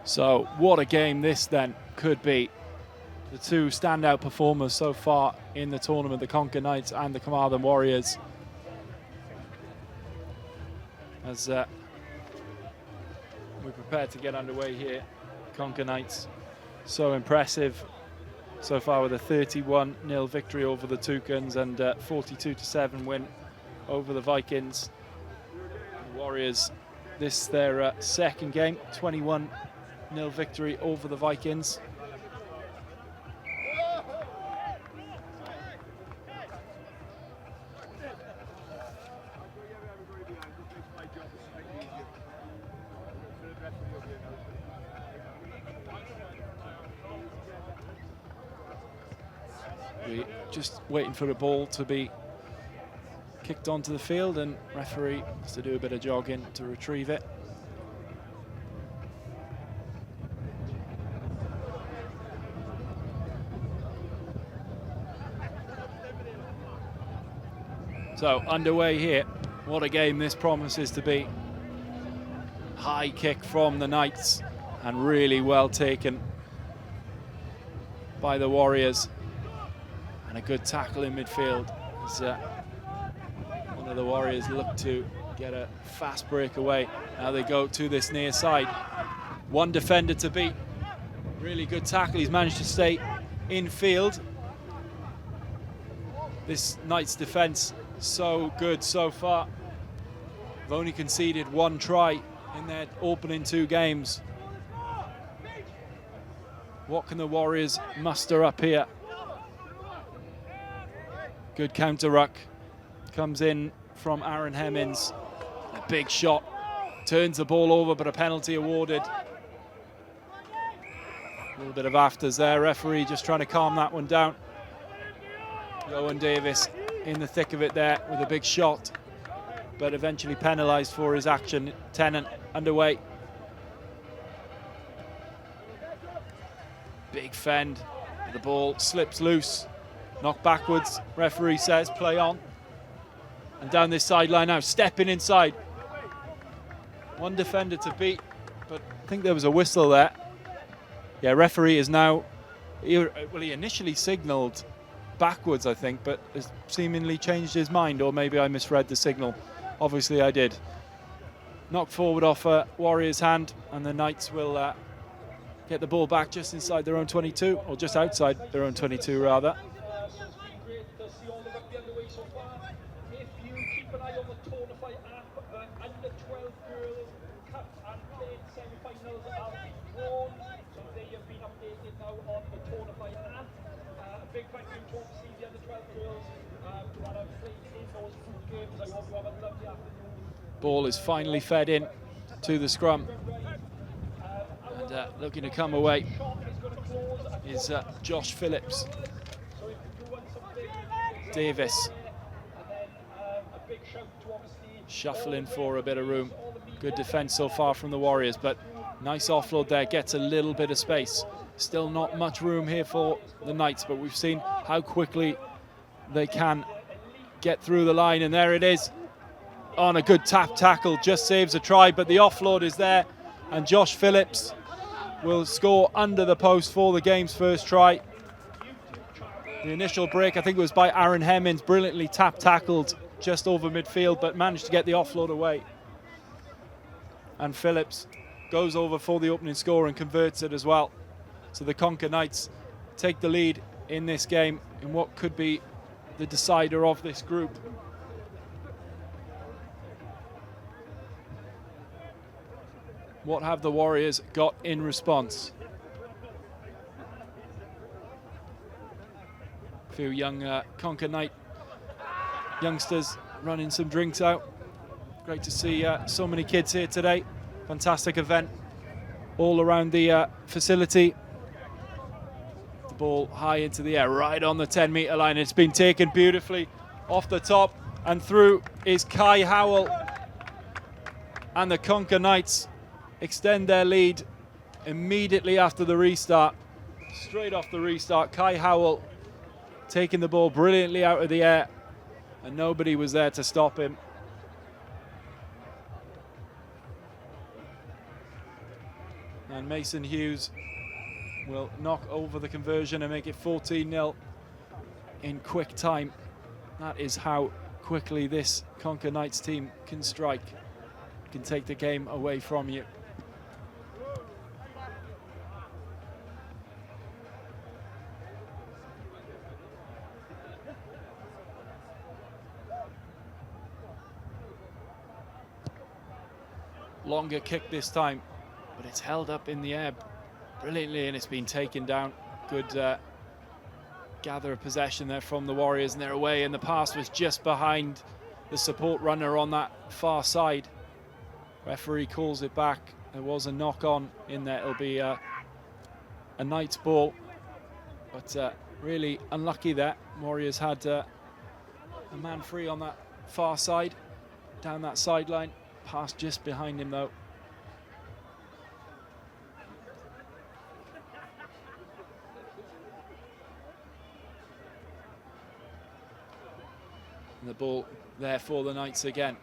So what a game this then could be. The two standout performers so far in the tournament, the Conker Knights and the Carmarthen Warriors. As we're prepared to get underway here, Conker Knights so impressive so far with a 31-0 victory over the Toucans and 42-7 win over the Vikings. The Warriors, this their second game, 21-0 victory over the Vikings. We're just waiting for the ball to be kicked onto the field, and referee has to do a bit of jogging to retrieve it. So underway here. What a game this promises to be. High kick from the Knights and really well taken by the Warriors. And a good tackle in midfield as one of the Warriors look to get a fast breakaway. Now they go to this near side. One defender to beat. Really good tackle. He's managed to stay in field. This Knights defence so good so far. They've only conceded one try in their opening two games. What can the Warriors muster up here? Good counter ruck comes in from Aaron Hemmings. A big shot, turns the ball over, but a penalty awarded. A little bit of afters there. Referee just trying to calm that one down. Owen Davis in the thick of it there with a big shot, but eventually penalised for his action. Tennant underway. Big fend. The ball slips loose. Knocked backwards, referee says play on. And down this sideline now, stepping inside. One defender to beat, but I think there was a whistle there. Yeah, referee is now, he initially signalled backwards, I think, but has seemingly changed his mind, or maybe I misread the signal. Obviously I did. Knocked forward off a Warriors' hand, and the Knights will get the ball back just inside their own 22, or just outside their own 22 rather. Ball is finally fed in to the scrum, and looking to come away is Josh Phillips. Davis shuffling for a bit of room. Good defence so far from the Warriors, but nice offload there, gets a little bit of space. Still not much room here for the Knights, but we've seen how quickly they can get through the line, and there it is. On a good tap tackle, just saves a try, but the offload is there, and Josh Phillips will score under the post for the game's first try. The initial break, I think it was by Aaron Hemmings, brilliantly tap tackled just over midfield, but managed to get the offload away. And Phillips goes over for the opening score and converts it as well. So the Conker Knights take the lead in this game in what could be the decider of this group. What have the Warriors got in response? A few young Conker Knight youngsters running some drinks out. Great to see so many kids here today. Fantastic event all around the facility. The ball high into the air, right on the 10-metre line. It's been taken beautifully off the top, and through is Kai Howell. And the Conker Knights extend their lead immediately after the restart. Straight off the restart, Kai Howell taking the ball brilliantly out of the air, and nobody was there to stop him. And Mason Hughes will knock over the conversion and make it 14-0 in quick time. That is how quickly this Conker Knights team can strike, can take the game away from you. Longer kick this time, but it's held up in the air brilliantly and it's been taken down. Good gather of possession there from the Warriors, and they're away, and the pass was just behind the support runner on that far side. Referee calls it back. There was a knock on in there. It'll be a Knights ball, but really unlucky there. Warriors had a man free on that far side, down that sideline. Pass just behind him though. And the ball there for the Knights again.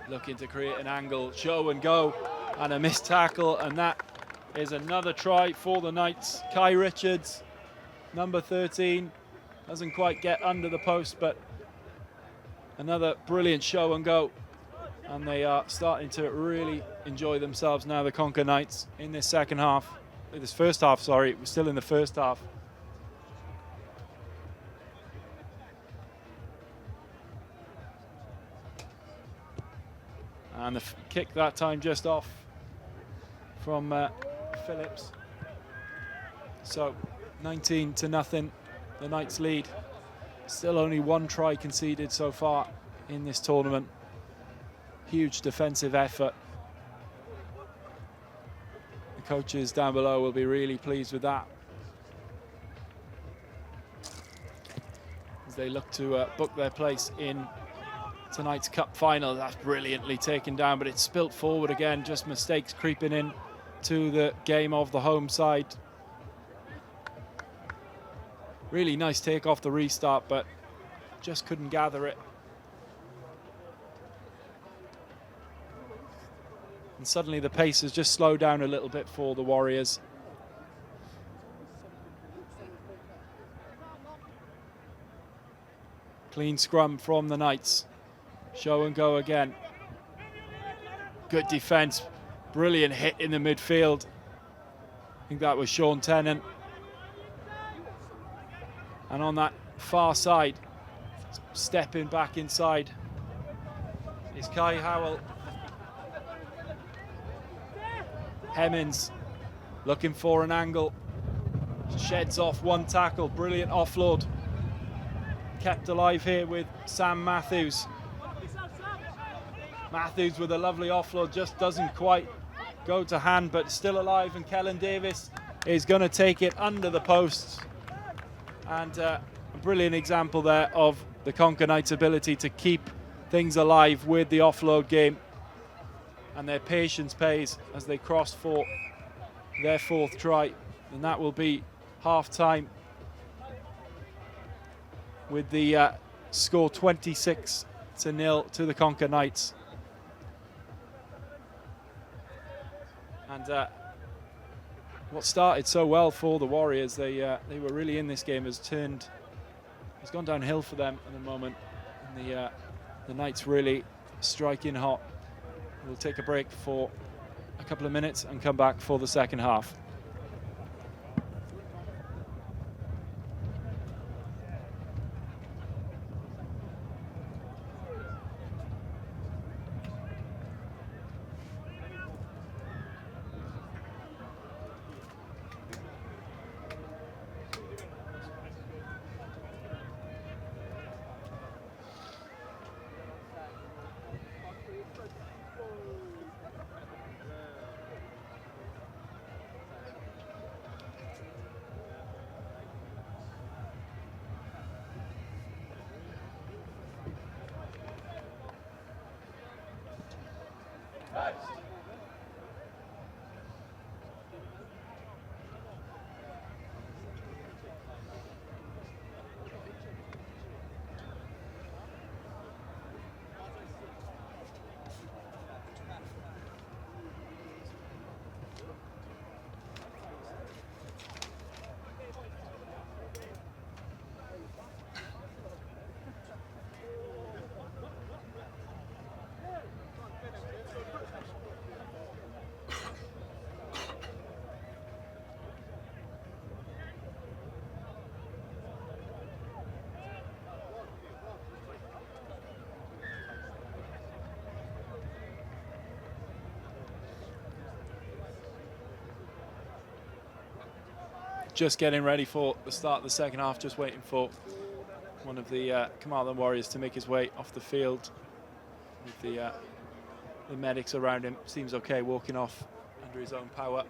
Looking to create an angle, show and go, and a missed tackle, and that is another try for the Knights. Kai Richards, number 13, doesn't quite get under the post, but another brilliant show and go. And they are starting to really enjoy themselves now, the Conker Knights, in this second half. This first half, sorry, we're still in the first half. And the kick that time just off from Phillips. So 19-0, the Knights lead. Still only one try conceded so far in this tournament. Huge defensive effort. The coaches down below will be really pleased with that, as they look to book their place in tonight's cup final. That's brilliantly taken down, but it's spilt forward again. Just mistakes creeping in to the game of the home side. Really nice take off the restart, but just couldn't gather it. And suddenly the pace has just slowed down a little bit for the Warriors. Clean scrum from the Knights. Show and go again. Good defense. Brilliant hit in the midfield. I think that was Sean Tennant. And on that far side, stepping back inside, is Kai Howell. Hemmings looking for an angle. Sheds off one tackle. Brilliant offload. Kept alive here with Sam Matthews. Matthews with a lovely offload, just doesn't quite go to hand, but still alive, and Kellen Davis is going to take it under the posts. And a brilliant example there of the Conker Knights' ability to keep things alive with the offload game. And their patience pays as they cross for their fourth try. And that will be half-time with the score 26-0 to the Conker Knights. And what started so well for the Warriors, they were really in this game, has gone downhill for them at the moment. And the Knights really striking hot. We'll take a break for a couple of minutes and come back for the second half. just getting ready for the start of the second half, just waiting for one of the Carmarthen Warriors to make his way off the field with the medics around him. Seems okay walking off under his own power.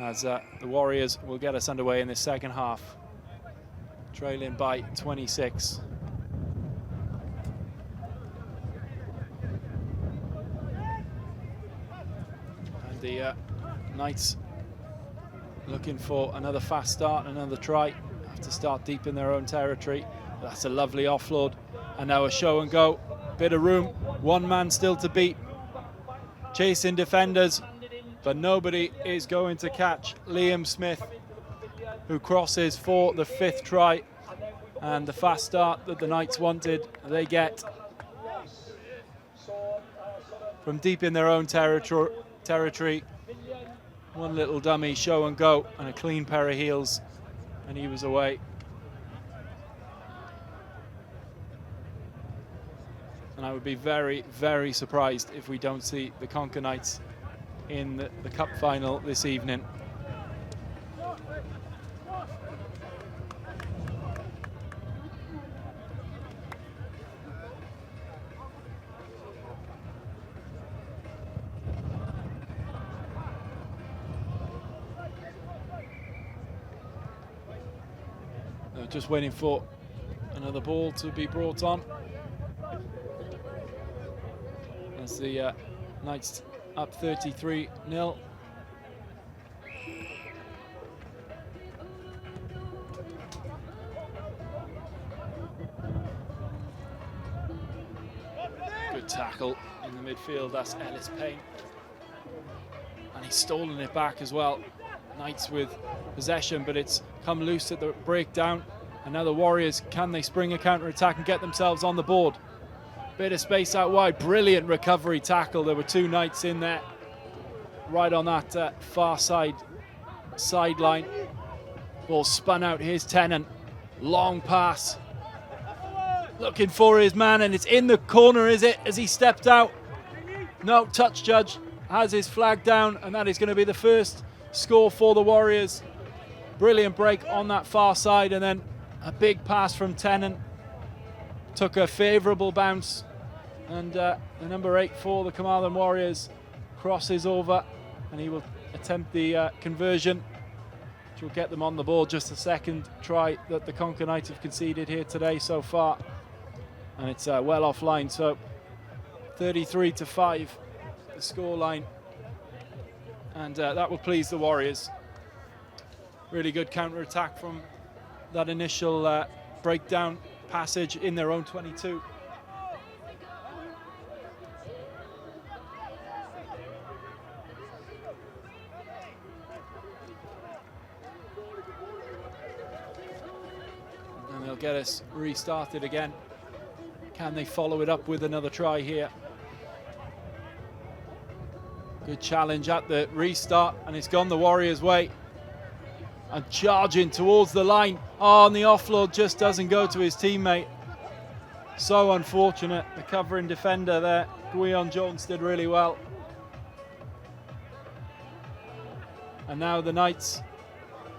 As the Warriors will get us underway in this second half, trailing by 26. And the Knights looking for another fast start, another try. Have to start deep in their own territory. That's a lovely offload. And now a show and go. Bit of room. One man still to beat. Chasing defenders, but nobody is going to catch Liam Smith, who crosses for the 5th try. And the fast start that the Knights wanted, they get from deep in their own territory. One little dummy show and go and a clean pair of heels, and he was away. And I would be very, very surprised if we don't see the Conker Knights in the cup final this evening. Just waiting for another ball to be brought on as the Knights up 33-0. Good tackle in the midfield, that's Ellis Payne. And he's stolen it back as well. Knights with possession, but it's come loose at the breakdown. And now the Warriors, can they spring a counter-attack and get themselves on the board? Bit of space out wide, brilliant recovery tackle. There were 2 Knights in there, right on that far sideline. Ball spun out, here's Tennant. Long pass. Looking for his man, and it's in the corner, is it, as he stepped out? No, touch judge has his flag down, and that is going to be the first score for the Warriors. Brilliant break on that far side, and then a big pass from Tennant. Took a favourable bounce, and the number 8 for the Carmarthen Warriors crosses over, and he will attempt the conversion, which will get them on the board. Just the second try that the Conker Knights have conceded here today so far, and it's well offline. So 33-5 the scoreline, and that will please the Warriors. Really good counter-attack from that initial breakdown passage in their own 22. And they'll get us restarted again. Can they follow it up with another try here? Good challenge at the restart, and it's gone the Warriors' way. And charging towards the line. Oh, and the offload just doesn't go to his teammate. So unfortunate. The covering defender there, Gwion Jones, did really well. And now the Knights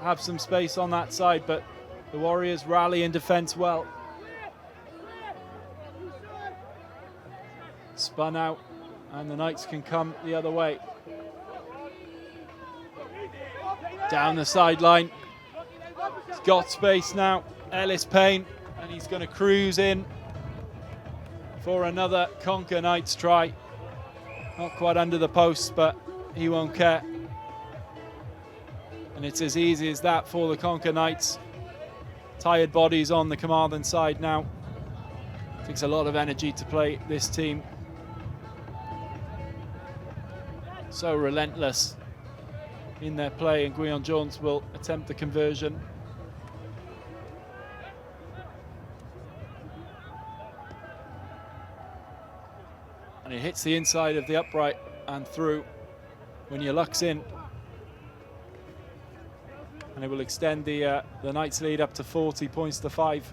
have some space on that side, but the Warriors rally in defence well. Spun out, and the Knights can come the other way. Down the sideline. He's got space now. Ellis Payne, and he's going to cruise in for another Conker Knights try. Not quite under the post, but he won't care. And it's as easy as that for the Conker Knights. Tired bodies on the Carmarthen side now. Takes a lot of energy to play this team. So relentless in their play, and Gwion Jones will attempt the conversion. And it hits the inside of the upright and through when your luck's in. And it will extend the Knights lead up to 40 points to 5.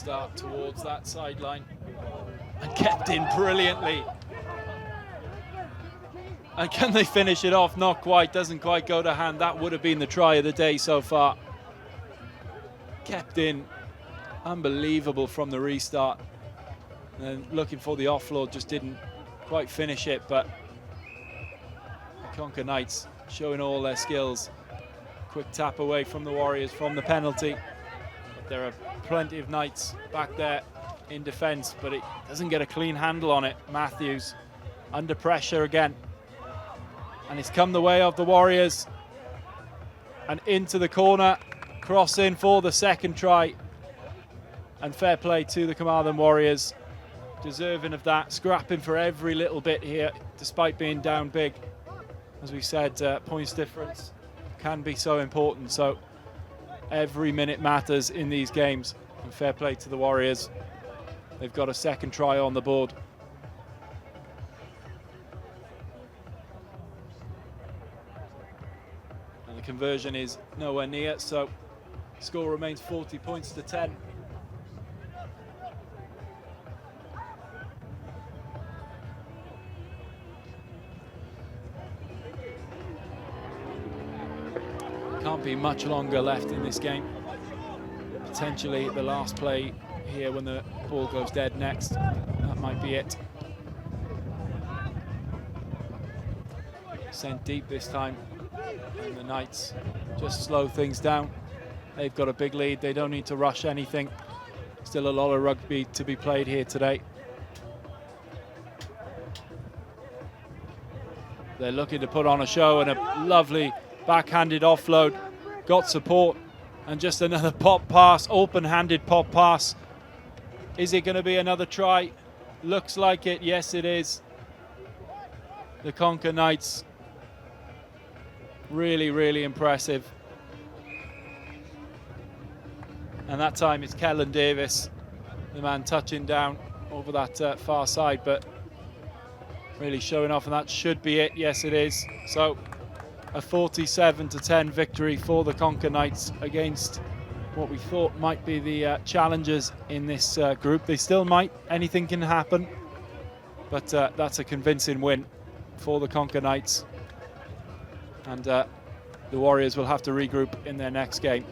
restart towards that sideline and kept in brilliantly. And can they finish it off? Not quite, doesn't quite go to hand. That would have been the try of the day so far. Kept in, unbelievable from the restart. And then looking for the offload, just didn't quite finish it, but the Conker Knights showing all their skills. Quick tap away from the Warriors from the penalty. But there are plenty of Knights back there in defence, but it doesn't get a clean handle on it. Matthews under pressure again. And it's come the way of the Warriors. And into the corner, cross in for the second try. And fair play to the Carmarthen Warriors. Deserving of that, scrapping for every little bit here, despite being down big. As we said, points difference can be so important, so every minute matters in these games. And fair play to the Warriors. They've got a second try on the board. And the conversion is nowhere near, so score remains 40 points to 10. Can't be much longer left in this game. Potentially the last play here when the ball goes dead next. That might be it. Sent deep this time. And the Knights just slow things down. They've got a big lead. They don't need to rush anything. Still a lot of rugby to be played here today. They're looking to put on a show, and a lovely backhanded offload, got support, and just another pop pass, open-handed pop pass. Is it going to be another try? Looks like it, yes it is. The Conker Knights, really, really impressive. And that time it's Kellen Davis, the man touching down over that far side, but really showing off, and that should be it, yes it is. So a 47-10 victory for the Conker Knights against what we thought might be the challengers in this group. They still might, anything can happen, but that's a convincing win for the Conker Knights. And the Warriors will have to regroup in their next game.